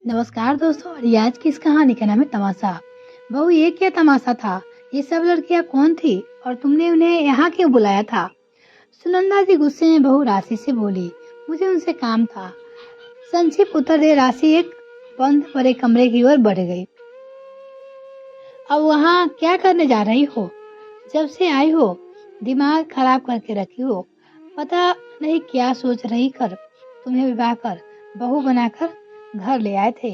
नमस्कार दोस्तों। और ये आज की इस कहानी का नाम है तमाशा। बहू, ये क्या तमाशा था? ये सब लड़कियां कौन थी और तुमने उन्हें यहाँ क्यों बुलाया था? सुनंदा जी गुस्से में बहू राशि से बोली। मुझे उनसे काम था। संक्षिप्त उत्तर दे राशि एक बंद पड़े कमरे की ओर बढ़ गई। अब वहाँ क्या करने जा रही हो? जब से आई हो दिमाग खराब करके रखी हो। पता नहीं क्या सोच रही कर तुम्हें विवाह कर बहू बनाकर घर ले आए थे।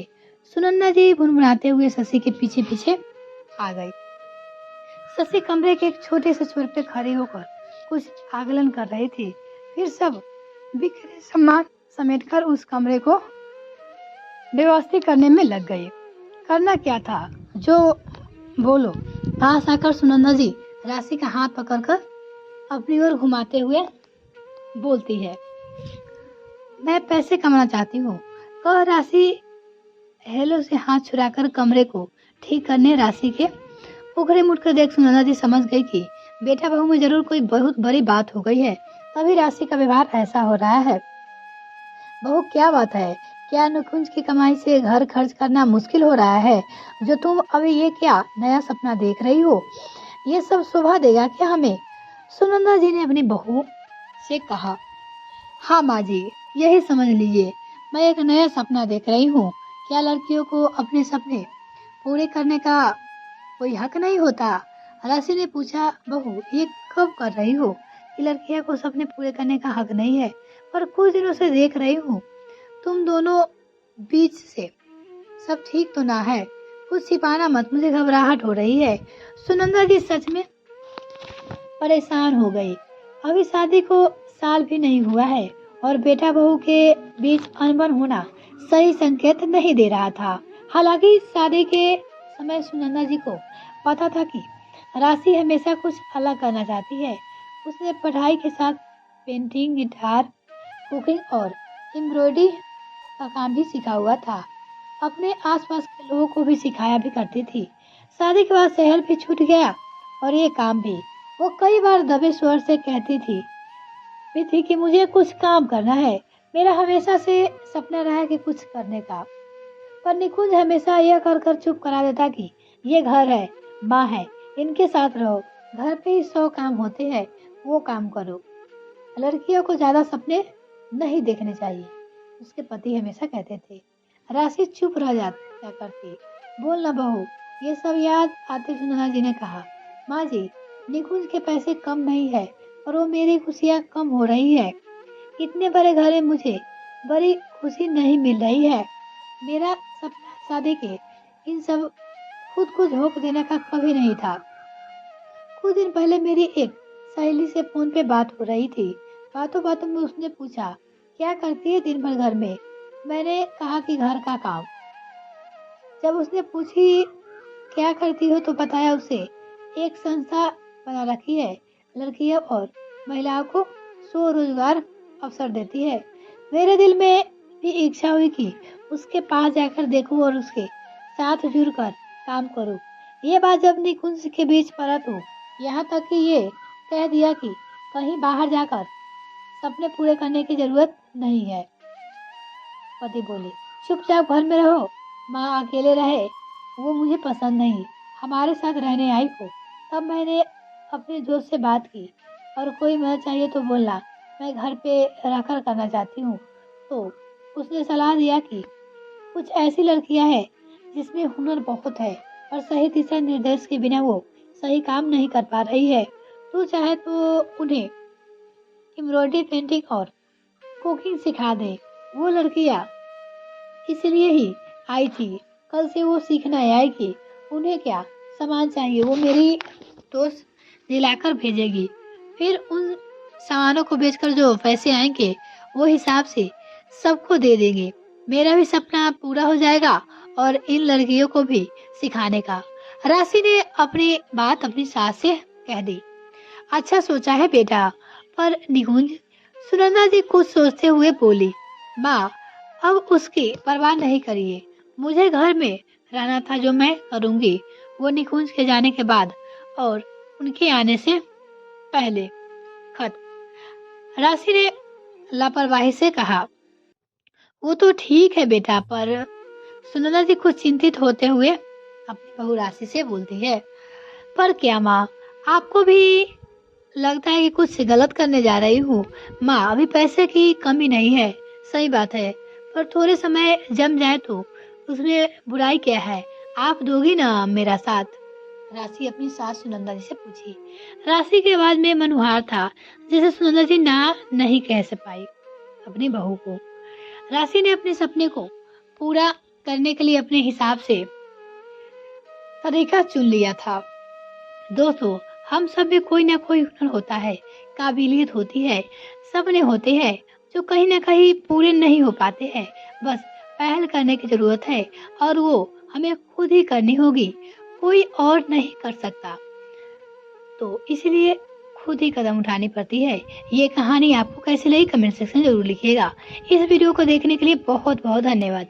सुनंदा जी भुनभुनाते हुए शशि के पीछे पीछे आ गई। शशि कमरे के एक छोटे से छोर पे खड़े होकर कुछ आकलन कर रही थी। फिर सब बिखरे सामान समेटकर उस कमरे को व्यवस्थित करने में लग गई। करना क्या था जो बोलो। पास आकर सुनंदा जी राशि का हाथ पकड़कर अपनी ओर घुमाते हुए बोलती है, मैं पैसे कमाना चाहती हूँ। कह राशि हेलो से हाथ छुड़ाकर कमरे को ठीक करने राशि के उखड़े मुड़कर देख सुनंदा जी समझ गई कि बेटा बहू में जरूर कोई बहुत बड़ी बात हो गई है, तभी राशि का व्यवहार ऐसा हो रहा है। बहू, क्या बात है? क्या नुकुंज की कमाई से घर खर्च करना मुश्किल हो रहा है? जो तुम अभी ये क्या नया सपना देख रही हो, ये सब शोभा देगा क्या हमें? सुनंदा जी ने अपनी बहू से कहा। हाँ माँ जी, यही समझ लीजिए। मैं एक नया सपना देख रही हूँ। क्या लड़कियों को अपने सपने पूरे करने का कोई हक नहीं होता? राशि ने पूछा। बहू, ये कब कर रही हो कि लड़कियों को सपने पूरे करने का हक नहीं है? पर कुछ दिनों से देख रही हूँ तुम दोनों बीच से सब ठीक तो ना है? कुछ छिपाना मत, मुझे घबराहट हो रही है। सुनंदा जी सच में परेशान हो गई। अभी शादी को साल भी नहीं हुआ है और बेटा बहू के बीच अनबन होना सही संकेत नहीं दे रहा था। हालांकि शादी के समय सुनंदा जी को पता था कि राशि हमेशा कुछ अलग करना चाहती है। उसने पढ़ाई के साथ पेंटिंग, गिटार, कुकिंग और एम्ब्रॉयडरी का काम भी सीखा हुआ था। अपने आसपास के लोगों को भी सिखाया भी करती थी। शादी के बाद शहर भी छूट गया और ये काम भी। वो कई बार दबे स्वर से कहती थी कि मुझे कुछ काम करना है। मेरा हमेशा से सपना रहा है कि कुछ करने का, पर निकुंज हमेशा यह कर कर चुप करा देता कि ये घर है, माँ है, इनके साथ रहो। घर पे ही 100 काम होते हैं, वो काम करो। लड़कियों को ज्यादा सपने नहीं देखने चाहिए, उसके पति हमेशा कहते थे। राशि चुप रह जाया करती। बोल ना बहू। ये सब याद आते सुनंदा जी ने कहा, माँ जी, निकुंज के पैसे कम नहीं है और वो मेरी खुशियाँ कम हो रही है। इतने बड़े घर में मुझे बड़ी खुशी नहीं मिल रही है। मेरा सपना शादी के इन सब खुद को झोंक देने का कभी नहीं था। कुछ दिन पहले मेरी एक सहेली से फोन पे बात हो रही थी। बातों बातों में उसने पूछा, क्या करती है दिन भर घर में? मैंने कहा कि घर का काम। जब उसने पूछी क्या करती हो तो बताया उसे एक संस्था बना रखी है, लड़कियों और महिलाओं को स्वरोजगार अवसर देती है। मेरे दिल में भी इच्छा हुई कि उसके पास जाकर देखूं और उसके साथ जुड़कर काम करूं। ये बात जब निकुंज के बीच पड़ा तो यहाँ तक कि ये कह दिया कि कहीं बाहर जाकर सपने पूरे करने की जरूरत नहीं है। पति बोले, चुपचाप घर में रहो, माँ अकेले रहे वो मुझे पसंद नहीं, हमारे साथ रहने आई हो। तब मैंने अपने दोस्त से बात की और कोई मदद चाहिए तो बोलना, मैं घर पे रहकर करना चाहती हूँ। तो उसने सलाह दिया कि कुछ ऐसी लड़कियां हैं जिसमें हुनर बहुत है और सही दिशा निर्देश के बिना वो सही काम नहीं कर पा रही है। तू चाहे तो उन्हें एम्ब्रॉयडरी, पेंटिंग और कुकिंग सिखा दे। वो लड़कियां इसलिए ही आई थी, कल से वो सीखना आएगी। उन्हें क्या सामान चाहिए वो मेरी दोस्त दिलाकर भेजेगी। फिर उन सामानों को बेचकर जो पैसे आएंगे वो हिसाब से सबको दे देंगे। मेरा भी सपना पूरा हो जाएगा और इन लड़कियों को भी सिखाने का। राशि ने अपनी बात अपनी सास से कह दी। अच्छा सोचा है बेटा, पर निकुंज? सुनंदा जी कुछ सोचते हुए बोली, माँ, अब उसकी परवाह नहीं करिए। मुझे घर में रहना था, जो मैं करूंगी वो निकुंज के जाने के बाद और उनके आने से पहले। खत। राशि ने लापरवाही से कहा, वो तो ठीक है बेटा, पर सुनंदा जी कुछ चिंतित होते हुए अपनी बहू राशि से बोलती है, पर क्या माँ, आपको भी लगता है कि कुछ गलत करने जा रही हूँ? माँ, अभी पैसे की कमी नहीं है, सही बात है, पर थोड़े समय जम जाए तो उसमें बुराई क्या है? आप दोगी ना मेरा साथ? राशि अपनी सास सुनंदा जी से पूछी। राशि के आवाज में मनुहार था, जैसे सुनंदा जी ना नहीं कह से पाई अपनी बहू को। राशि ने अपने सपने को पूरा करने के लिए अपने हिसाब से तरीका चुन लिया था। दोस्तों, हम सब में कोई ना कोई हुनर होता है, काबिलियत होती है, सपने होते हैं जो कहीं ना कहीं पूरे नहीं हो पाते हैं। बस पहल करने की जरूरत है और वो हमें खुद ही करनी होगी, कोई और नहीं कर सकता। तो इसलिए खुद ही कदम उठानी पड़ती है। ये कहानी आपको कैसी लगी कमेंट सेक्शन में जरूर लिखिएगा। इस वीडियो को देखने के लिए बहुत बहुत धन्यवाद।